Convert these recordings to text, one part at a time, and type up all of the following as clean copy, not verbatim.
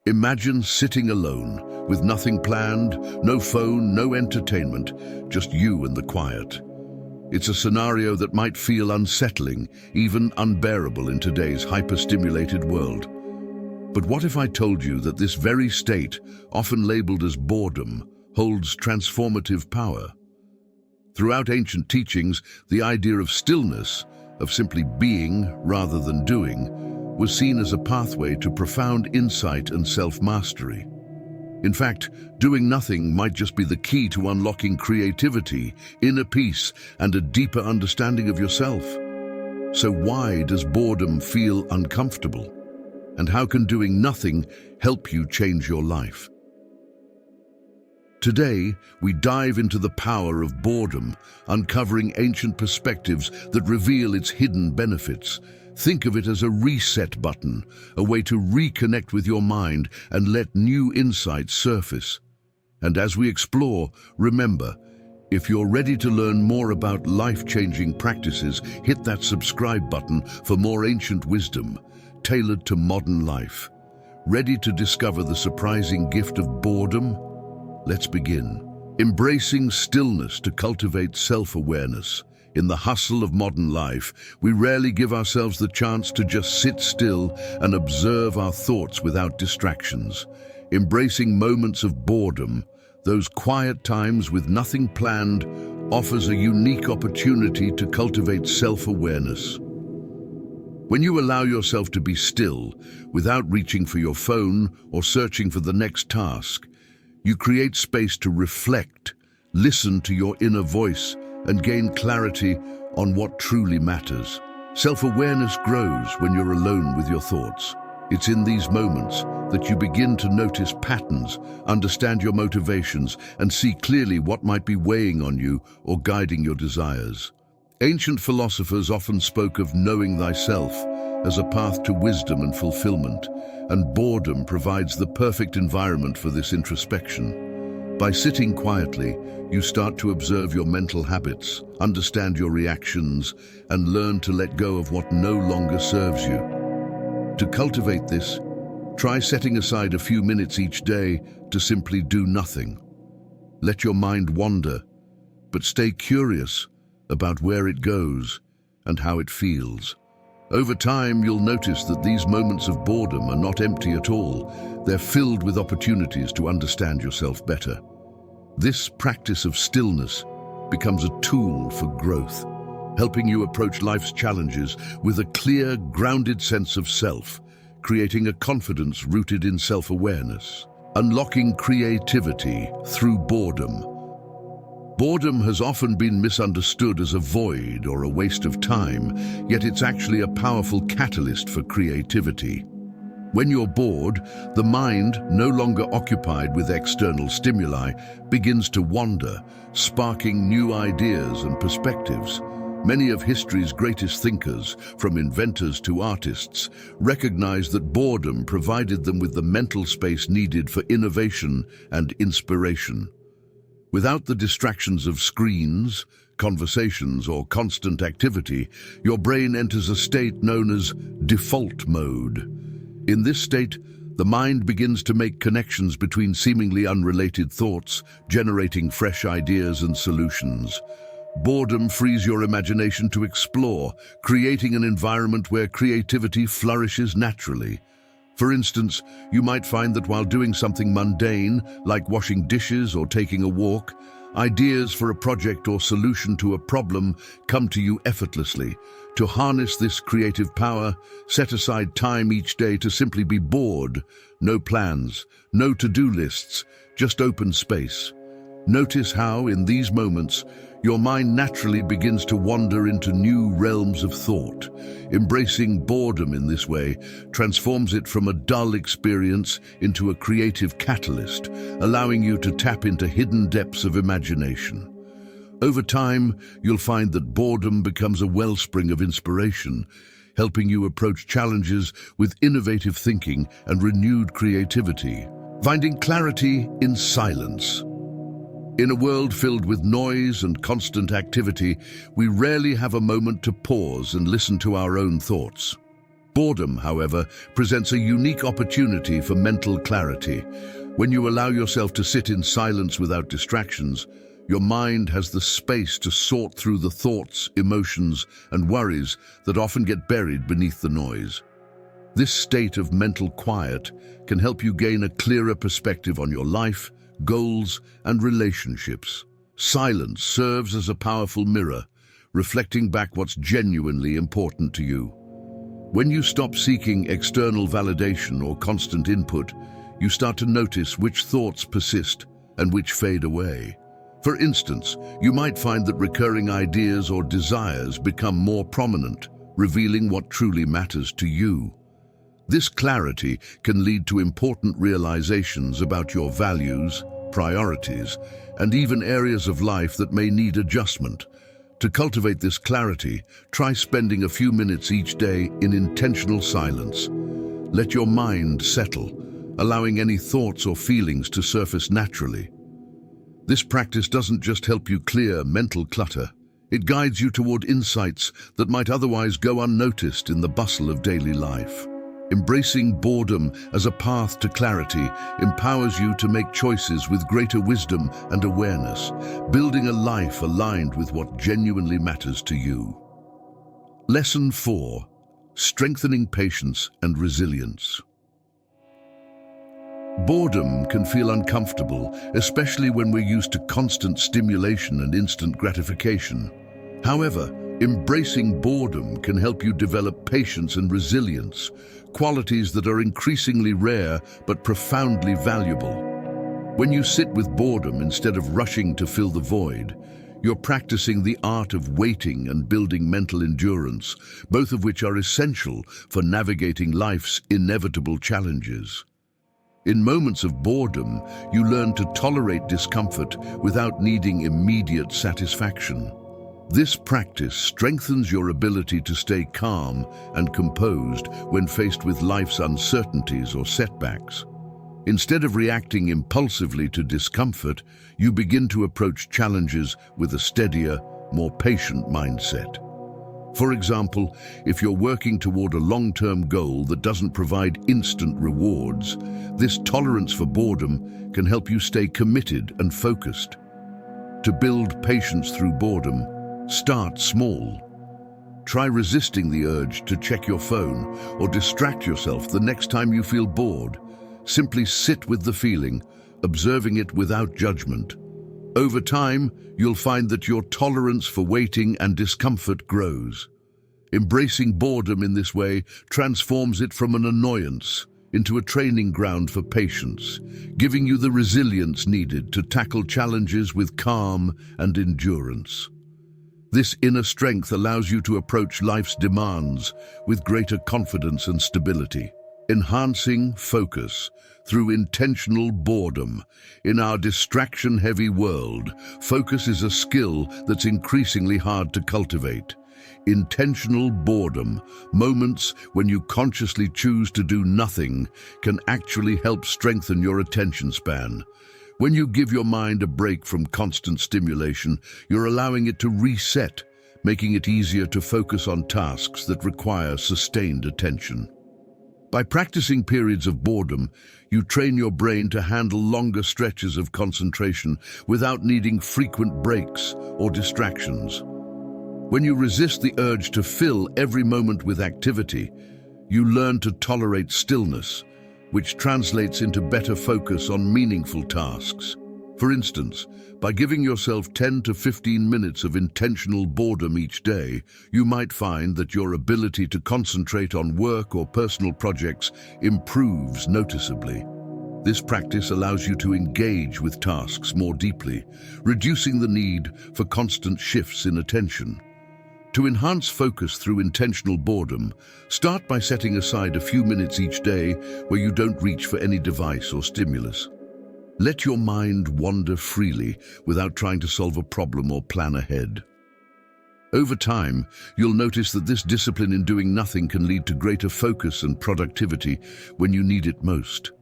Imagine sitting alone, with nothing planned, no phone, no entertainment, just you and the quiet. It's a scenario that might feel unsettling, even unbearable in today's hyper-stimulated world. But what if I told you that this very state, often labeled as boredom, holds transformative power? Throughout ancient teachings, the idea of stillness, of simply being rather than doing, was seen as a pathway to profound insight and self-mastery. In fact, doing nothing might just be the key to unlocking creativity, inner peace, and a deeper understanding of yourself. So why does boredom feel uncomfortable? And how can doing nothing help you change your life? Today, we dive into the power of boredom, uncovering ancient perspectives that reveal its hidden benefits. Think of it as a reset button, a way to reconnect with your mind and let new insights surface. And as we explore, remember, if you're ready to learn more about life-changing practices, hit that subscribe button for more ancient wisdom, tailored to modern life. Ready to discover the surprising gift of boredom? Let's begin. Embracing stillness to cultivate self-awareness. In the hustle of modern life, we rarely give ourselves the chance to just sit still and observe our thoughts without distractions. Embracing moments of boredom, those quiet times with nothing planned, offers a unique opportunity to cultivate self-awareness. When you allow yourself to be still, without reaching for your phone or searching for the next task, you create space to reflect, listen to your inner voice, and gain clarity on what truly matters. Self-awareness grows when you're alone with your thoughts. It's in these moments that you begin to notice patterns, understand your motivations, and see clearly what might be weighing on you or guiding your desires. Ancient philosophers often spoke of knowing thyself as a path to wisdom and fulfillment, and boredom provides the perfect environment for this introspection. By sitting quietly, you start to observe your mental habits, understand your reactions, and learn to let go of what no longer serves you. To cultivate this, try setting aside a few minutes each day to simply do nothing. Let your mind wander, but stay curious about where it goes and how it feels. Over time, you'll notice that these moments of boredom are not empty at all. They're filled with opportunities to understand yourself better. This practice of stillness becomes a tool for growth, helping you approach life's challenges with a clear, grounded sense of self, creating a confidence rooted in self-awareness. Unlocking creativity through boredom. Boredom has often been misunderstood as a void or a waste of time, yet it's actually a powerful catalyst for creativity. When you're bored, the mind, no longer occupied with external stimuli, begins to wander, sparking new ideas and perspectives. Many of history's greatest thinkers, from inventors to artists, recognized that boredom provided them with the mental space needed for innovation and inspiration. Without the distractions of screens, conversations, or constant activity, your brain enters a state known as default mode. In this state, the mind begins to make connections between seemingly unrelated thoughts, generating fresh ideas and solutions. Boredom frees your imagination to explore, creating an environment where creativity flourishes naturally. For instance, you might find that while doing something mundane, like washing dishes or taking a walk, ideas for a project or solution to a problem come to you effortlessly. To harness this creative power, set aside time each day to simply be bored. No plans, no to-do lists, just open space. Notice how, in these moments, your mind naturally begins to wander into new realms of thought. Embracing boredom in this way transforms it from a dull experience into a creative catalyst, allowing you to tap into hidden depths of imagination. Over time, you'll find that boredom becomes a wellspring of inspiration, helping you approach challenges with innovative thinking and renewed creativity. Finding clarity in silence. In a world filled with noise and constant activity, we rarely have a moment to pause and listen to our own thoughts. Boredom, however, presents a unique opportunity for mental clarity. When you allow yourself to sit in silence without distractions, your mind has the space to sort through the thoughts, emotions, and worries that often get buried beneath the noise. This state of mental quiet can help you gain a clearer perspective on your life, goals, and relationships. Silence serves as a powerful mirror, reflecting back what's genuinely important to you. When you stop seeking external validation or constant input, you start to notice which thoughts persist and which fade away. For instance, you might find that recurring ideas or desires become more prominent, revealing what truly matters to you. This clarity can lead to important realizations about your values, priorities, and even areas of life that may need adjustment. To cultivate this clarity, try spending a few minutes each day in intentional silence. Let your mind settle, allowing any thoughts or feelings to surface naturally. This practice doesn't just help you clear mental clutter, it guides you toward insights that might otherwise go unnoticed in the bustle of daily life. Embracing boredom as a path to clarity empowers you to make choices with greater wisdom and awareness, building a life aligned with what genuinely matters to you. Lesson 4: Strengthening patience and resilience. Boredom can feel uncomfortable, especially when we're used to constant stimulation and instant gratification. However, embracing boredom can help you develop patience and resilience, qualities that are increasingly rare but profoundly valuable. When you sit with boredom instead of rushing to fill the void, you're practicing the art of waiting and building mental endurance, both of which are essential for navigating life's inevitable challenges. In moments of boredom, you learn to tolerate discomfort without needing immediate satisfaction. This practice strengthens your ability to stay calm and composed when faced with life's uncertainties or setbacks. Instead of reacting impulsively to discomfort, you begin to approach challenges with a steadier, more patient mindset. For example, if you're working toward a long-term goal that doesn't provide instant rewards, this tolerance for boredom can help you stay committed and focused. To build patience through boredom, start small. Try resisting the urge to check your phone or distract yourself the next time you feel bored. Simply sit with the feeling, observing it without judgment. Over time, you'll find that your tolerance for waiting and discomfort grows. Embracing boredom in this way transforms it from an annoyance into a training ground for patience, giving you the resilience needed to tackle challenges with calm and endurance. This inner strength allows you to approach life's demands with greater confidence and stability. Enhancing focus through intentional boredom. In our distraction-heavy world, focus is a skill that's increasingly hard to cultivate. Intentional boredom, moments when you consciously choose to do nothing, can actually help strengthen your attention span. When you give your mind a break from constant stimulation, you're allowing it to reset, making it easier to focus on tasks that require sustained attention. By practicing periods of boredom, you train your brain to handle longer stretches of concentration without needing frequent breaks or distractions. When you resist the urge to fill every moment with activity, you learn to tolerate stillness, which translates into better focus on meaningful tasks. For instance, by giving yourself 10 to 15 minutes of intentional boredom each day, you might find that your ability to concentrate on work or personal projects improves noticeably. This practice allows you to engage with tasks more deeply, reducing the need for constant shifts in attention. To enhance focus through intentional boredom, start by setting aside a few minutes each day where you don't reach for any device or stimulus. Let your mind wander freely without trying to solve a problem or plan ahead. Over time, you'll notice that this discipline in doing nothing can lead to greater focus and productivity when you need it most.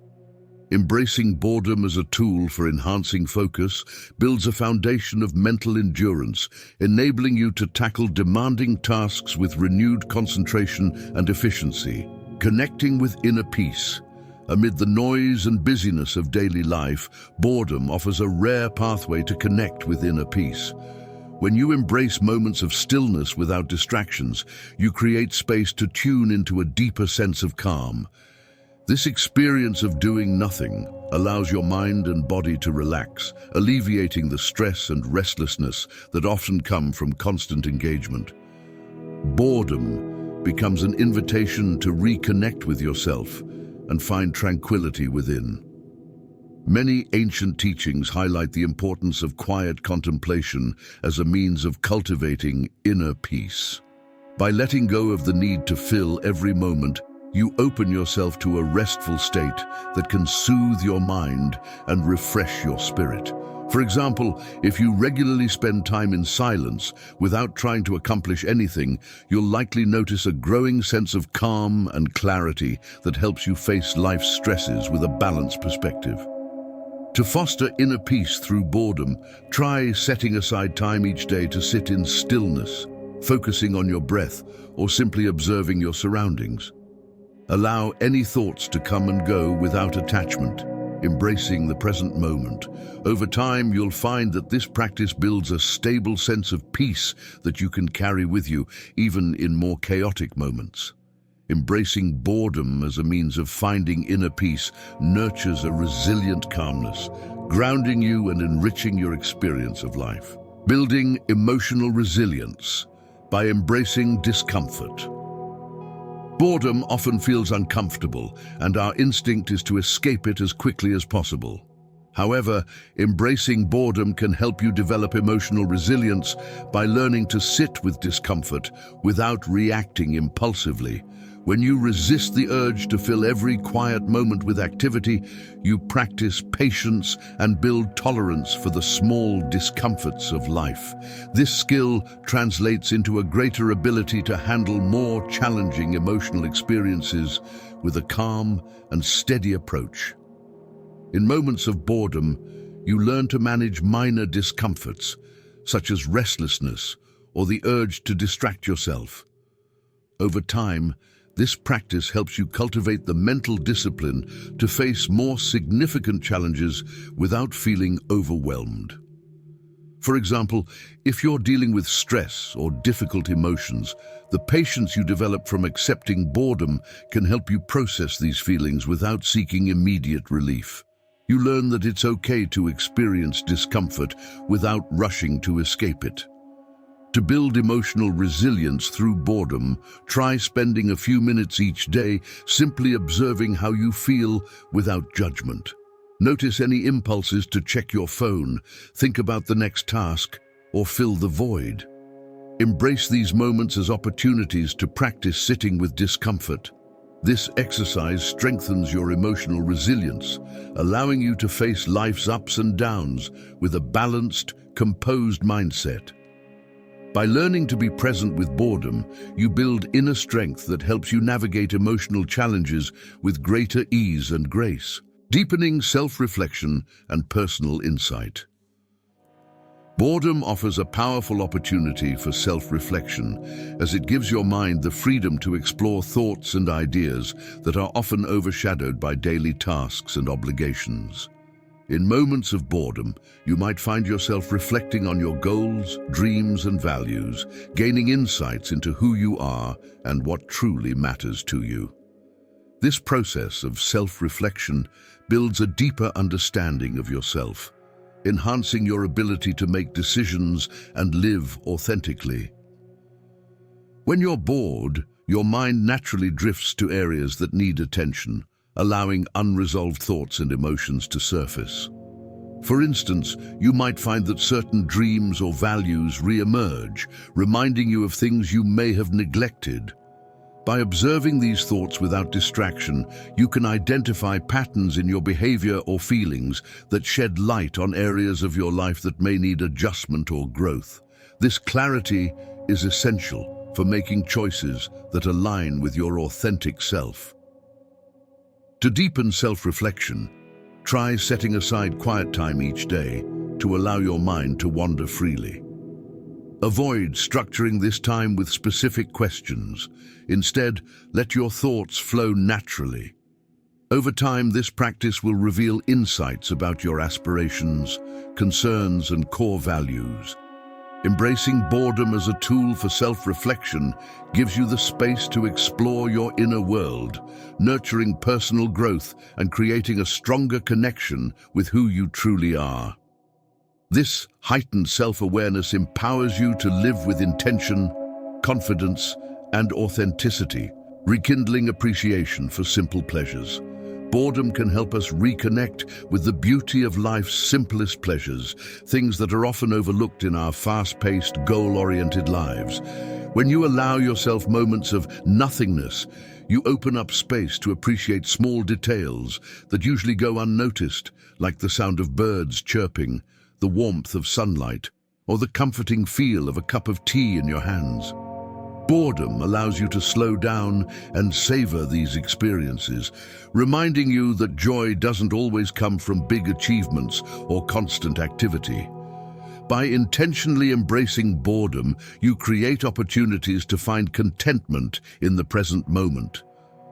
Embracing boredom as a tool for enhancing focus builds a foundation of mental endurance, enabling you to tackle demanding tasks with renewed concentration and efficiency. Connecting with inner peace. Amid the noise and busyness of daily life, boredom offers a rare pathway to connect with inner peace. When you embrace moments of stillness without distractions, you create space to tune into a deeper sense of calm. This experience of doing nothing allows your mind and body to relax, alleviating the stress and restlessness that often come from constant engagement. Boredom becomes an invitation to reconnect with yourself and find tranquility within. Many ancient teachings highlight the importance of quiet contemplation as a means of cultivating inner peace. By letting go of the need to fill every moment, you open yourself to a restful state that can soothe your mind and refresh your spirit. For example, if you regularly spend time in silence without trying to accomplish anything, you'll likely notice a growing sense of calm and clarity that helps you face life's stresses with a balanced perspective. To foster inner peace through boredom, try setting aside time each day to sit in stillness, focusing on your breath, or simply observing your surroundings. Allow any thoughts to come and go without attachment, embracing the present moment. Over time, you'll find that this practice builds a stable sense of peace that you can carry with you, even in more chaotic moments. Embracing boredom as a means of finding inner peace nurtures a resilient calmness, grounding you and enriching your experience of life. Building emotional resilience by embracing discomfort. Boredom often feels uncomfortable, and our instinct is to escape it as quickly as possible. However, embracing boredom can help you develop emotional resilience by learning to sit with discomfort without reacting impulsively. When you resist the urge to fill every quiet moment with activity, you practice patience and build tolerance for the small discomforts of life. This skill translates into a greater ability to handle more challenging emotional experiences with a calm and steady approach. In moments of boredom, you learn to manage minor discomforts, such as restlessness or the urge to distract yourself. Over time, this practice helps you cultivate the mental discipline to face more significant challenges without feeling overwhelmed. For example, if you're dealing with stress or difficult emotions, the patience you develop from accepting boredom can help you process these feelings without seeking immediate relief. You learn that it's okay to experience discomfort without rushing to escape it. To build emotional resilience through boredom, try spending a few minutes each day simply observing how you feel without judgment. Notice any impulses to check your phone, think about the next task, or fill the void. Embrace these moments as opportunities to practice sitting with discomfort. This exercise strengthens your emotional resilience, allowing you to face life's ups and downs with a balanced, composed mindset. By learning to be present with boredom, you build inner strength that helps you navigate emotional challenges with greater ease and grace, deepening self-reflection and personal insight. Boredom offers a powerful opportunity for self-reflection, as it gives your mind the freedom to explore thoughts and ideas that are often overshadowed by daily tasks and obligations. In moments of boredom, you might find yourself reflecting on your goals, dreams, and values, gaining insights into who you are and what truly matters to you. This process of self-reflection builds a deeper understanding of yourself, enhancing your ability to make decisions and live authentically. When you're bored, your mind naturally drifts to areas that need attention, allowing unresolved thoughts and emotions to surface. For instance, you might find that certain dreams or values re-emerge, reminding you of things you may have neglected. By observing these thoughts without distraction, you can identify patterns in your behavior or feelings that shed light on areas of your life that may need adjustment or growth. This clarity is essential for making choices that align with your authentic self. To deepen self-reflection, Try setting aside quiet time each day to allow your mind to wander freely. Avoid structuring this time with specific questions. Instead, let your thoughts flow naturally. Over time, this practice will reveal insights about your aspirations, concerns, and core values. Embracing boredom as a tool for self-reflection gives you the space to explore your inner world, nurturing personal growth and creating a stronger connection with who you truly are. This heightened self-awareness empowers you to live with intention, confidence, and authenticity, rekindling appreciation for simple pleasures. Boredom can help us reconnect with the beauty of life's simplest pleasures, things that are often overlooked in our fast-paced, goal-oriented lives. When you allow yourself moments of nothingness, you open up space to appreciate small details that usually go unnoticed, like the sound of birds chirping, the warmth of sunlight, or the comforting feel of a cup of tea in your hands. Boredom allows you to slow down and savor these experiences, reminding you that joy doesn't always come from big achievements or constant activity. By intentionally embracing boredom, you create opportunities to find contentment in the present moment.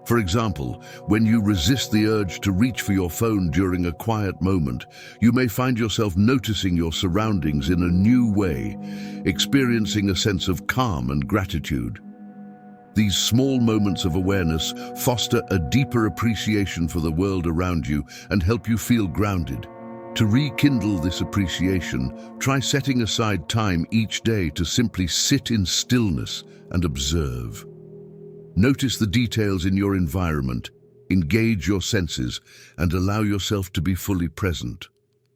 For example, when you resist the urge to reach for your phone during a quiet moment, you may find yourself noticing your surroundings in a new way, experiencing a sense of calm and gratitude. These small moments of awareness foster a deeper appreciation for the world around you and help you feel grounded. To rekindle this appreciation, try setting aside time each day to simply sit in stillness and observe. Notice the details in your environment, engage your senses, and allow yourself to be fully present.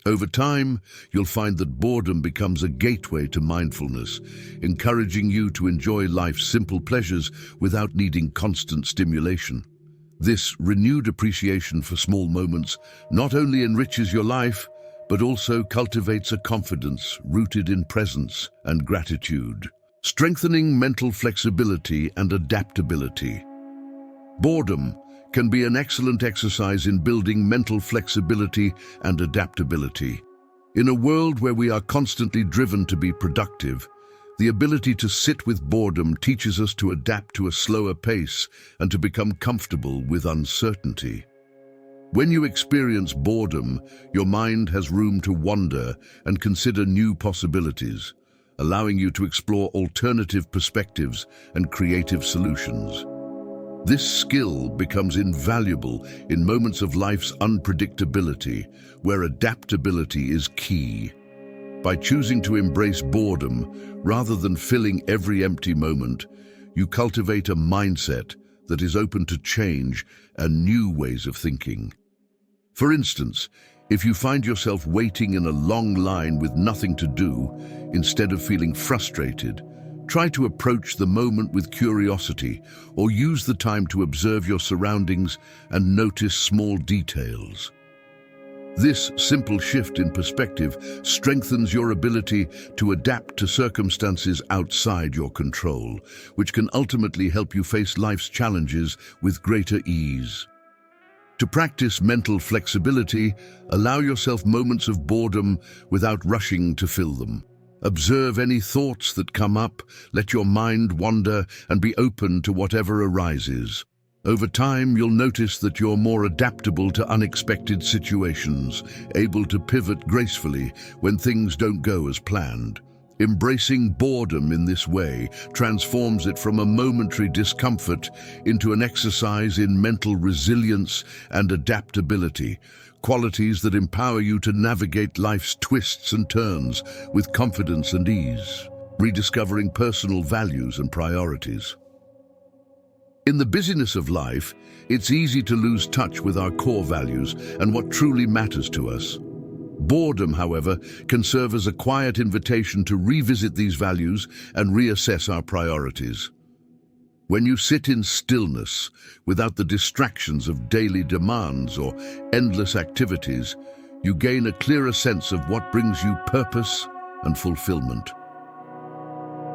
Over time, you'll find that boredom becomes a gateway to mindfulness, encouraging you to enjoy life's simple pleasures without needing constant stimulation. This renewed appreciation for small moments not only enriches your life, but also cultivates a confidence rooted in presence and gratitude, strengthening mental flexibility and adaptability. Boredom can be an excellent exercise in building mental flexibility and adaptability. In a world where we are constantly driven to be productive, the ability to sit with boredom teaches us to adapt to a slower pace and to become comfortable with uncertainty. When you experience boredom, your mind has room to wander and consider new possibilities, allowing you to explore alternative perspectives and creative solutions. This skill becomes invaluable in moments of life's unpredictability, where adaptability is key. By choosing to embrace boredom rather than filling every empty moment, you cultivate a mindset that is open to change and new ways of thinking. For instance, if you find yourself waiting in a long line with nothing to do, instead of feeling frustrated, try to approach the moment with curiosity or use the time to observe your surroundings and notice small details. This simple shift in perspective strengthens your ability to adapt to circumstances outside your control, which can ultimately help you face life's challenges with greater ease. To practice mental flexibility, allow yourself moments of boredom without rushing to fill them. Observe any thoughts that come up, let your mind wander, and be open to whatever arises. Over time, you'll notice that you're more adaptable to unexpected situations, able to pivot gracefully when things don't go as planned. Embracing boredom in this way transforms it from a momentary discomfort into an exercise in mental resilience and adaptability, qualities that empower you to navigate life's twists and turns with confidence and ease, rediscovering personal values and priorities. In the busyness of life, it's easy to lose touch with our core values and what truly matters to us. Boredom, however, can serve as a quiet invitation to revisit these values and reassess our priorities. When you sit in stillness, without the distractions of daily demands or endless activities, you gain a clearer sense of what brings you purpose and fulfillment.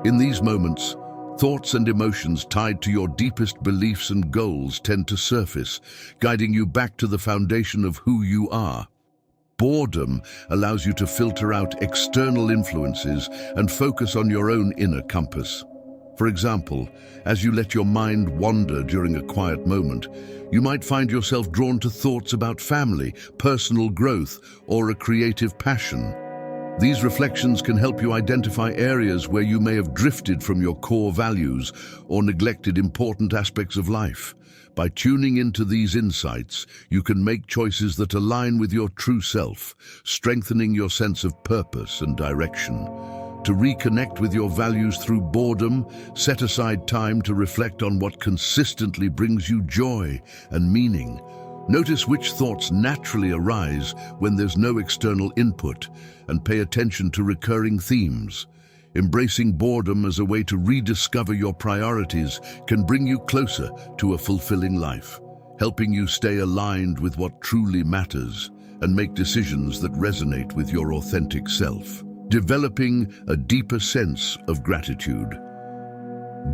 In these moments, thoughts and emotions tied to your deepest beliefs and goals tend to surface, guiding you back to the foundation of who you are. Boredom allows you to filter out external influences and focus on your own inner compass. For example, as you let your mind wander during a quiet moment, you might find yourself drawn to thoughts about family, personal growth, or a creative passion. These reflections can help you identify areas where you may have drifted from your core values or neglected important aspects of life. By tuning into these insights, you can make choices that align with your true self, strengthening your sense of purpose and direction. To reconnect with your values through boredom, set aside time to reflect on what consistently brings you joy and meaning. Notice which thoughts naturally arise when there's no external input, and pay attention to recurring themes. Embracing boredom as a way to rediscover your priorities can bring you closer to a fulfilling life, helping you stay aligned with what truly matters and make decisions that resonate with your authentic self. Developing a deeper sense of gratitude.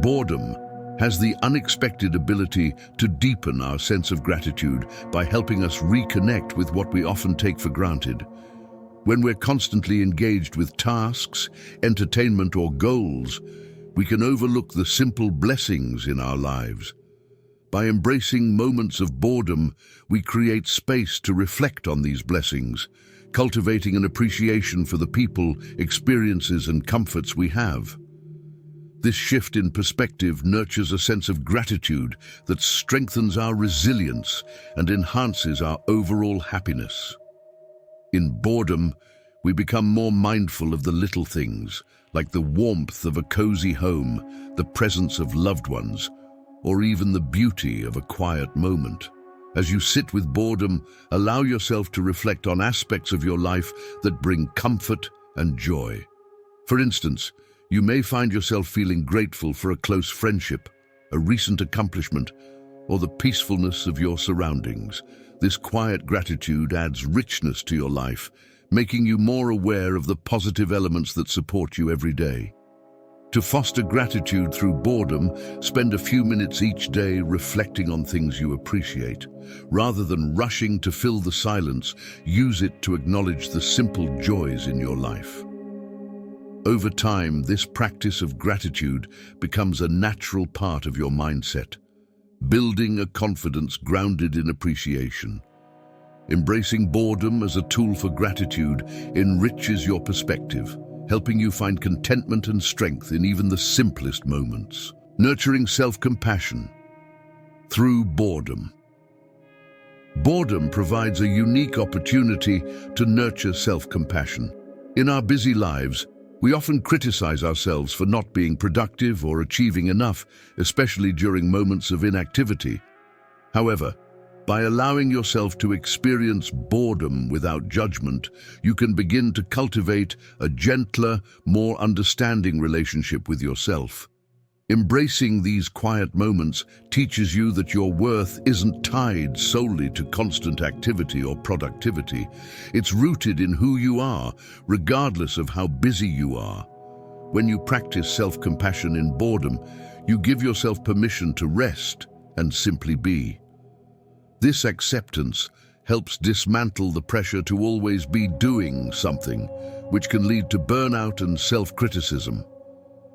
Boredom has the unexpected ability to deepen our sense of gratitude by helping us reconnect with what we often take for granted. When we're constantly engaged with tasks, entertainment, or goals, we can overlook the simple blessings in our lives. By embracing moments of boredom, we create space to reflect on these blessings, cultivating an appreciation for the people, experiences, and comforts we have. This shift in perspective nurtures a sense of gratitude that strengthens our resilience and enhances our overall happiness. In boredom, we become more mindful of the little things, like the warmth of a cozy home, the presence of loved ones, or even the beauty of a quiet moment. As you sit with boredom, allow yourself to reflect on aspects of your life that bring comfort and joy. For instance, you may find yourself feeling grateful for a close friendship, a recent accomplishment, or the peacefulness of your surroundings. This quiet gratitude adds richness to your life, making you more aware of the positive elements that support you every day. To foster gratitude through boredom, spend a few minutes each day reflecting on things you appreciate. Rather than rushing to fill the silence, use it to acknowledge the simple joys in your life. Over time, this practice of gratitude becomes a natural part of your mindset, building a confidence grounded in appreciation. Embracing boredom as a tool for gratitude enriches your perspective, helping you find contentment and strength in even the simplest moments. Nurturing self-compassion through boredom. Boredom provides a unique opportunity to nurture self-compassion. In our busy lives, we often criticize ourselves for not being productive or achieving enough, especially during moments of inactivity. However, by allowing yourself to experience boredom without judgment, you can begin to cultivate a gentler, more understanding relationship with yourself. Embracing these quiet moments teaches you that your worth isn't tied solely to constant activity or productivity. It's rooted in who you are, regardless of how busy you are. When you practice self-compassion in boredom, you give yourself permission to rest and simply be. This acceptance helps dismantle the pressure to always be doing something, which can lead to burnout and self-criticism.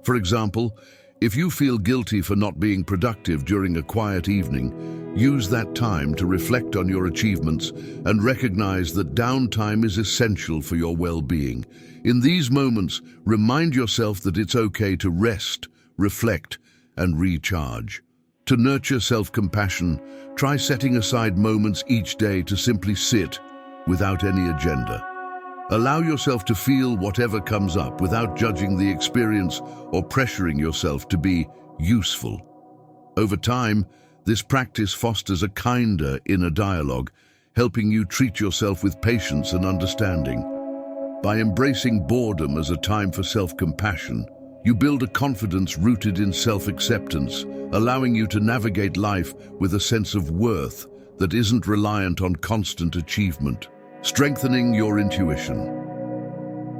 For example, if you feel guilty for not being productive during a quiet evening, use that time to reflect on your achievements and recognize that downtime is essential for your well-being. In these moments, remind yourself that it's okay to rest, reflect, and recharge. To nurture self-compassion, try setting aside moments each day to simply sit without any agenda. Allow yourself to feel whatever comes up without judging the experience or pressuring yourself to be useful. Over time, this practice fosters a kinder inner dialogue, helping you treat yourself with patience and understanding. By embracing boredom as a time for self-compassion, you build a confidence rooted in self-acceptance, allowing you to navigate life with a sense of worth that isn't reliant on constant achievement. Strengthening your intuition.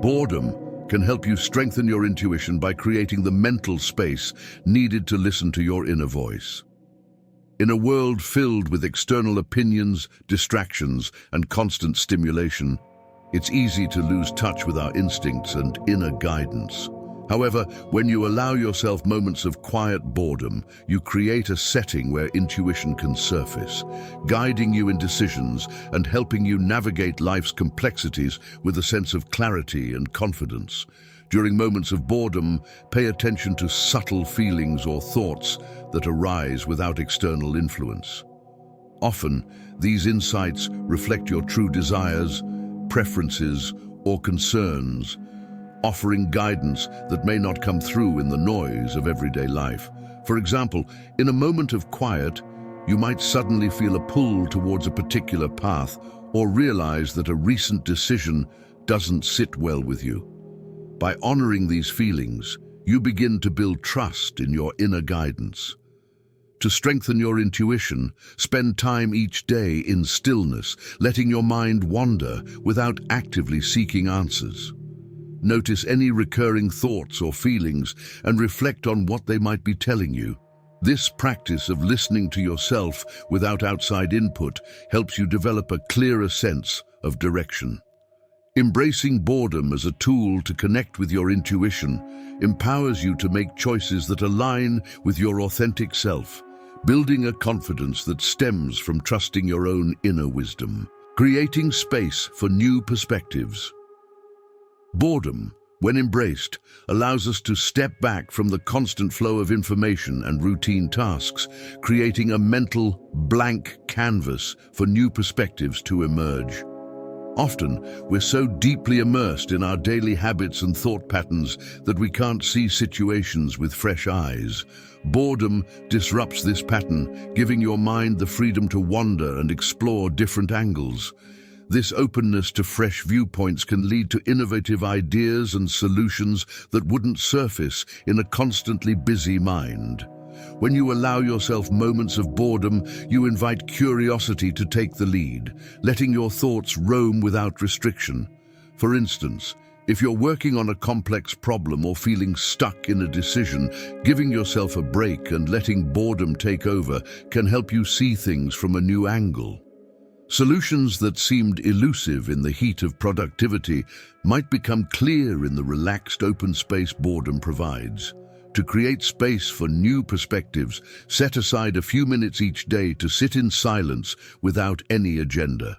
Boredom can help you strengthen your intuition by creating the mental space needed to listen to your inner voice. In a world filled with external opinions, distractions, and constant stimulation, it's easy to lose touch with our instincts and inner guidance. However, when you allow yourself moments of quiet boredom, you create a setting where intuition can surface, guiding you in decisions and helping you navigate life's complexities with a sense of clarity and confidence. During moments of boredom, pay attention to subtle feelings or thoughts that arise without external influence. Often, these insights reflect your true desires, preferences, or concerns, offering guidance that may not come through in the noise of everyday life. For example, in a moment of quiet, you might suddenly feel a pull towards a particular path or realize that a recent decision doesn't sit well with you. By honoring these feelings, you begin to build trust in your inner guidance. To strengthen your intuition, spend time each day in stillness, letting your mind wander without actively seeking answers. Notice any recurring thoughts or feelings and reflect on what they might be telling you. This practice of listening to yourself without outside input helps you develop a clearer sense of direction. Embracing boredom as a tool to connect with your intuition empowers you to make choices that align with your authentic self, building a confidence that stems from trusting your own inner wisdom, creating space for new perspectives. Boredom, when embraced, allows us to step back from the constant flow of information and routine tasks, creating a mental blank canvas for new perspectives to emerge. Often, we're so deeply immersed in our daily habits and thought patterns that we can't see situations with fresh eyes. Boredom disrupts this pattern, giving your mind the freedom to wander and explore different angles. This openness to fresh viewpoints can lead to innovative ideas and solutions that wouldn't surface in a constantly busy mind. When you allow yourself moments of boredom, you invite curiosity to take the lead, letting your thoughts roam without restriction. For instance, if you're working on a complex problem or feeling stuck in a decision, giving yourself a break and letting boredom take over can help you see things from a new angle. Solutions that seemed elusive in the heat of productivity might become clear in the relaxed open space boredom provides. To create space for new perspectives, set aside a few minutes each day to sit in silence without any agenda.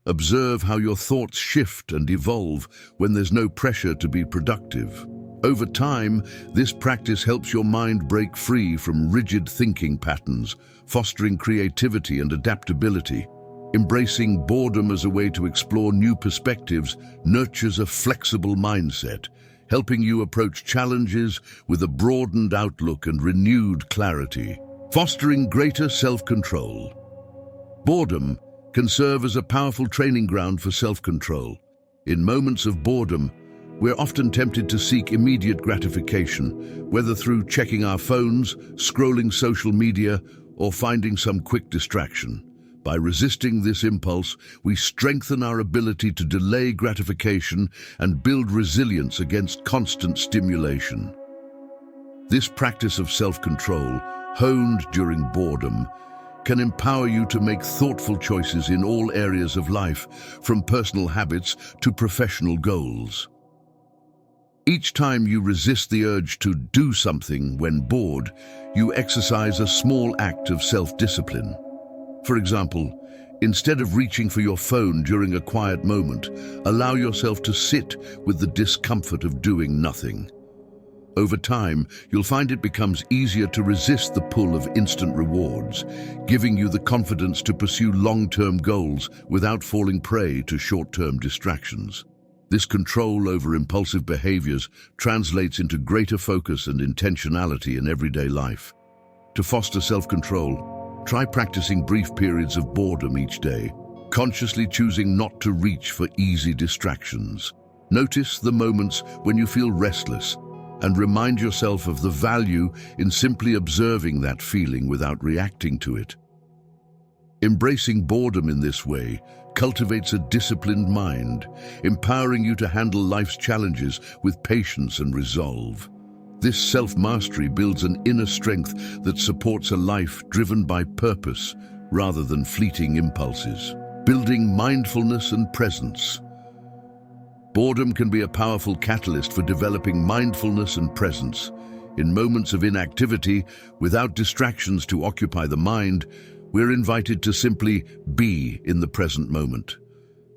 Observe how your thoughts shift and evolve when there's no pressure to be productive. Over time, this practice helps your mind break free from rigid thinking patterns, fostering creativity and adaptability. Embracing boredom as a way to explore new perspectives nurtures a flexible mindset, helping you approach challenges with a broadened outlook and renewed clarity, fostering greater self-control. Boredom can serve as a powerful training ground for self-control. In moments of boredom, we're often tempted to seek immediate gratification, whether through checking our phones, scrolling social media, or finding some quick distraction. By resisting this impulse, we strengthen our ability to delay gratification and build resilience against constant stimulation. This practice of self-control, honed during boredom, can empower you to make thoughtful choices in all areas of life, from personal habits to professional goals. Each time you resist the urge to do something when bored, you exercise a small act of self-discipline. For example, instead of reaching for your phone during a quiet moment, allow yourself to sit with the discomfort of doing nothing. Over time, you'll find it becomes easier to resist the pull of instant rewards, giving you the confidence to pursue long-term goals without falling prey to short-term distractions. This control over impulsive behaviors translates into greater focus and intentionality in everyday life. To foster self-control, try practicing brief periods of boredom each day, consciously choosing not to reach for easy distractions. Notice the moments when you feel restless and remind yourself of the value in simply observing that feeling without reacting to it. Embracing boredom in this way cultivates a disciplined mind, empowering you to handle life's challenges with patience and resolve. This self-mastery builds an inner strength that supports a life driven by purpose rather than fleeting impulses. Building mindfulness and presence. Boredom can be a powerful catalyst for developing mindfulness and presence. In moments of inactivity, without distractions to occupy the mind, we're invited to simply be in the present moment.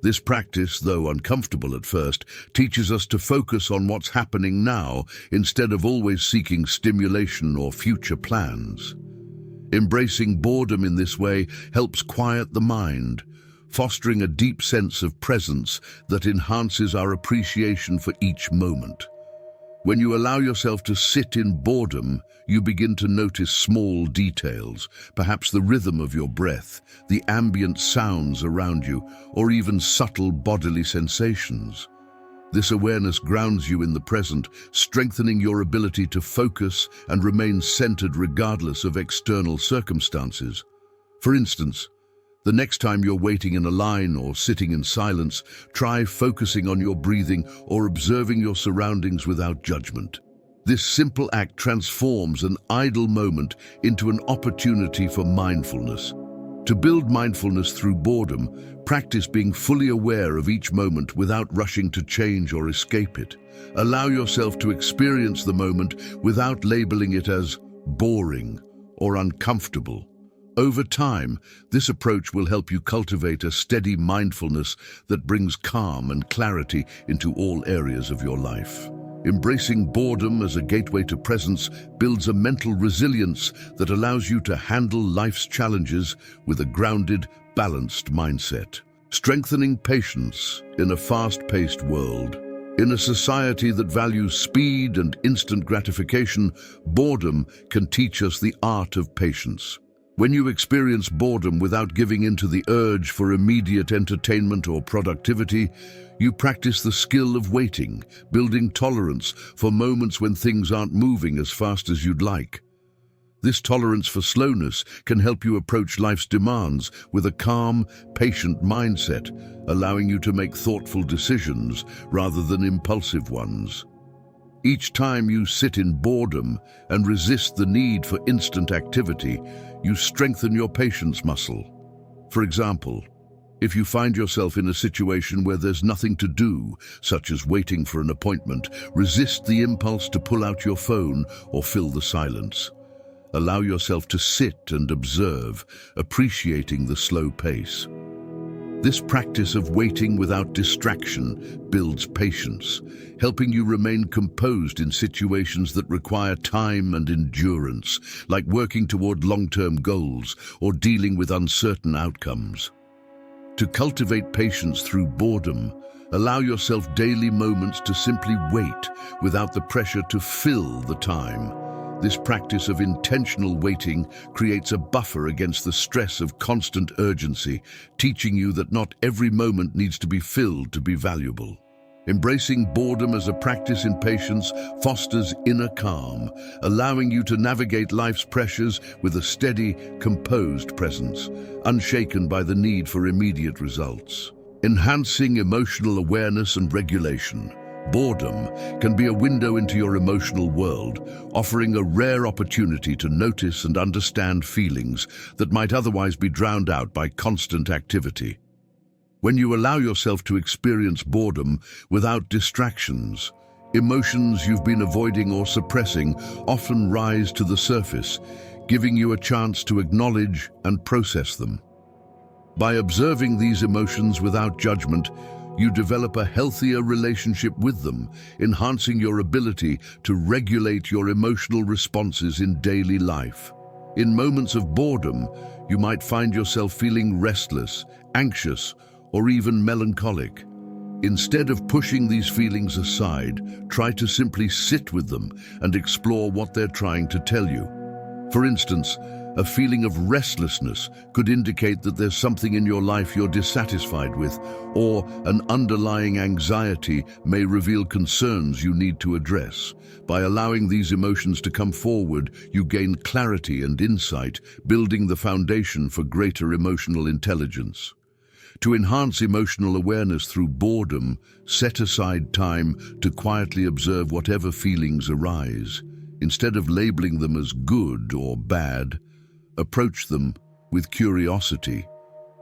This practice, though uncomfortable at first, teaches us to focus on what's happening now instead of always seeking stimulation or future plans. Embracing boredom in this way helps quiet the mind, fostering a deep sense of presence that enhances our appreciation for each moment. When you allow yourself to sit in boredom, you begin to notice small details, perhaps the rhythm of your breath, the ambient sounds around you, or even subtle bodily sensations. This awareness grounds you in the present, strengthening your ability to focus and remain centered regardless of external circumstances. For instance, the next time you're waiting in a line or sitting in silence, try focusing on your breathing or observing your surroundings without judgment. This simple act transforms an idle moment into an opportunity for mindfulness. To build mindfulness through boredom, practice being fully aware of each moment without rushing to change or escape it. Allow yourself to experience the moment without labeling it as boring or uncomfortable. Over time, this approach will help you cultivate a steady mindfulness that brings calm and clarity into all areas of your life. Embracing boredom as a gateway to presence builds a mental resilience that allows you to handle life's challenges with a grounded, balanced mindset. Strengthening patience in a fast-paced world. In a society that values speed and instant gratification, boredom can teach us the art of patience. When you experience boredom without giving in to the urge for immediate entertainment or productivity, you practice the skill of waiting, building tolerance for moments when things aren't moving as fast as you'd like. This tolerance for slowness can help you approach life's demands with a calm, patient mindset, allowing you to make thoughtful decisions rather than impulsive ones. Each time you sit in boredom and resist the need for instant activity, you strengthen your patience muscle. For example, if you find yourself in a situation where there's nothing to do, such as waiting for an appointment, resist the impulse to pull out your phone or fill the silence. Allow yourself to sit and observe, appreciating the slow pace. This practice of waiting without distraction builds patience, helping you remain composed in situations that require time and endurance, like working toward long-term goals or dealing with uncertain outcomes. To cultivate patience through boredom, allow yourself daily moments to simply wait without the pressure to fill the time. This practice of intentional waiting creates a buffer against the stress of constant urgency, teaching you that not every moment needs to be filled to be valuable. Embracing boredom as a practice in patience fosters inner calm, allowing you to navigate life's pressures with a steady, composed presence, unshaken by the need for immediate results. Enhancing emotional awareness and regulation. Boredom can be a window into your emotional world, offering a rare opportunity to notice and understand feelings that might otherwise be drowned out by constant activity. When you allow yourself to experience boredom without distractions, emotions you've been avoiding or suppressing often rise to the surface, giving you a chance to acknowledge and process them. By observing these emotions without judgment, you develop a healthier relationship with them, enhancing your ability to regulate your emotional responses in daily life. In moments of boredom, you might find yourself feeling restless, anxious, or even melancholic. Instead of pushing these feelings aside, try to simply sit with them and explore what they're trying to tell you. For instance, a feeling of restlessness could indicate that there's something in your life you're dissatisfied with, or an underlying anxiety may reveal concerns you need to address. By allowing these emotions to come forward, you gain clarity and insight, building the foundation for greater emotional intelligence. To enhance emotional awareness through boredom, set aside time to quietly observe whatever feelings arise. Instead of labeling them as good or bad, approach them with curiosity.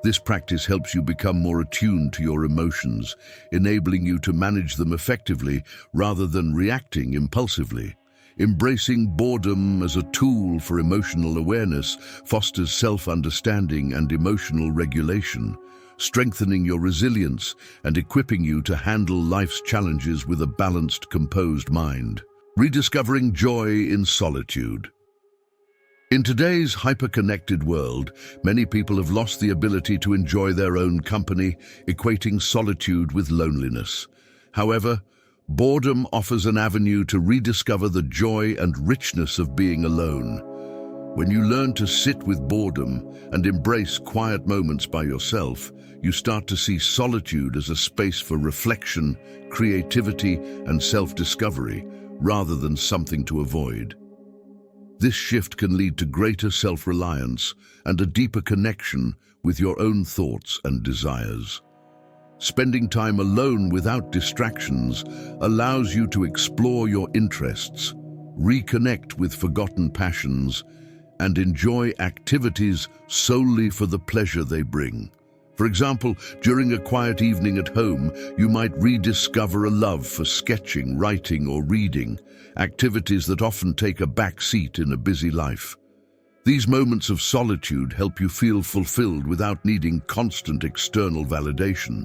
This practice helps you become more attuned to your emotions, enabling you to manage them effectively rather than reacting impulsively. Embracing boredom as a tool for emotional awareness fosters self-understanding and emotional regulation, strengthening your resilience and equipping you to handle life's challenges with a balanced, composed mind. Rediscovering joy in solitude. In today's hyper-connected world, many people have lost the ability to enjoy their own company, equating solitude with loneliness. However, boredom offers an avenue to rediscover the joy and richness of being alone. When you learn to sit with boredom and embrace quiet moments by yourself, you start to see solitude as a space for reflection, creativity, and self-discovery, rather than something to avoid. This shift can lead to greater self-reliance and a deeper connection with your own thoughts and desires. Spending time alone without distractions allows you to explore your interests, reconnect with forgotten passions, and enjoy activities solely for the pleasure they bring. For example, during a quiet evening at home, you might rediscover a love for sketching, writing, or reading, activities that often take a back seat in a busy life. These moments of solitude help you feel fulfilled without needing constant external validation,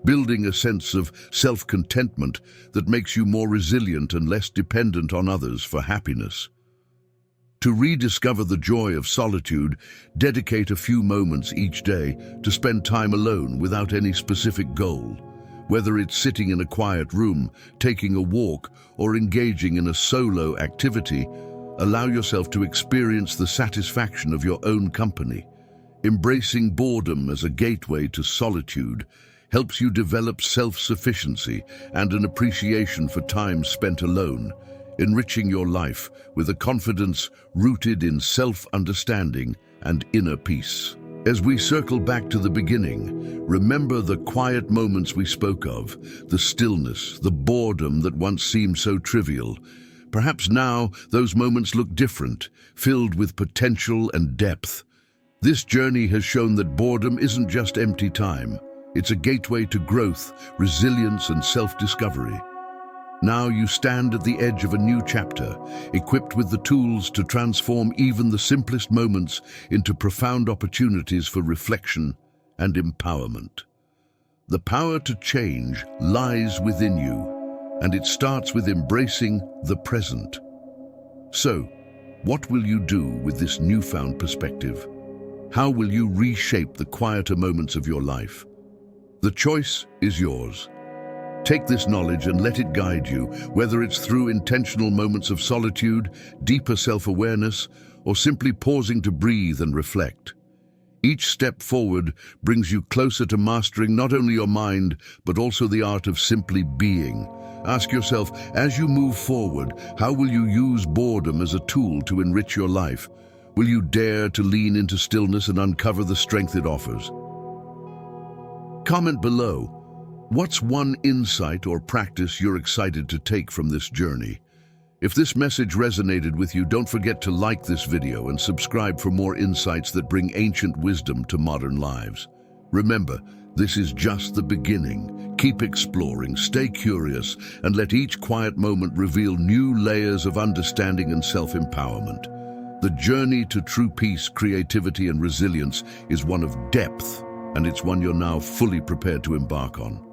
building a sense of self-contentment that makes you more resilient and less dependent on others for happiness. To rediscover the joy of solitude, dedicate a few moments each day to spend time alone without any specific goal. Whether it's sitting in a quiet room, taking a walk, or engaging in a solo activity, allow yourself to experience the satisfaction of your own company. Embracing boredom as a gateway to solitude helps you develop self-sufficiency and an appreciation for time spent alone, enriching your life with a confidence rooted in self-understanding and inner peace. As we circle back to the beginning, remember the quiet moments we spoke of, the stillness, the boredom that once seemed so trivial. Perhaps now those moments look different, filled with potential and depth. This journey has shown that boredom isn't just empty time. It's a gateway to growth, resilience, and self-discovery. Now you stand at the edge of a new chapter, equipped with the tools to transform even the simplest moments into profound opportunities for reflection and empowerment. The power to change lies within you, and it starts with embracing the present. So, what will you do with this newfound perspective? How will you reshape the quieter moments of your life? The choice is yours. Take this knowledge and let it guide you, whether it's through intentional moments of solitude, deeper self-awareness, or simply pausing to breathe and reflect. Each step forward brings you closer to mastering not only your mind, but also the art of simply being. Ask yourself, as you move forward, how will you use boredom as a tool to enrich your life? Will you dare to lean into stillness and uncover the strength it offers? Comment below. What's one insight or practice you're excited to take from this journey? If this message resonated with you, don't forget to like this video and subscribe for more insights that bring ancient wisdom to modern lives. Remember, this is just the beginning. Keep exploring, stay curious, and let each quiet moment reveal new layers of understanding and self-empowerment. The journey to true peace, creativity, and resilience is one of depth, and it's one you're now fully prepared to embark on.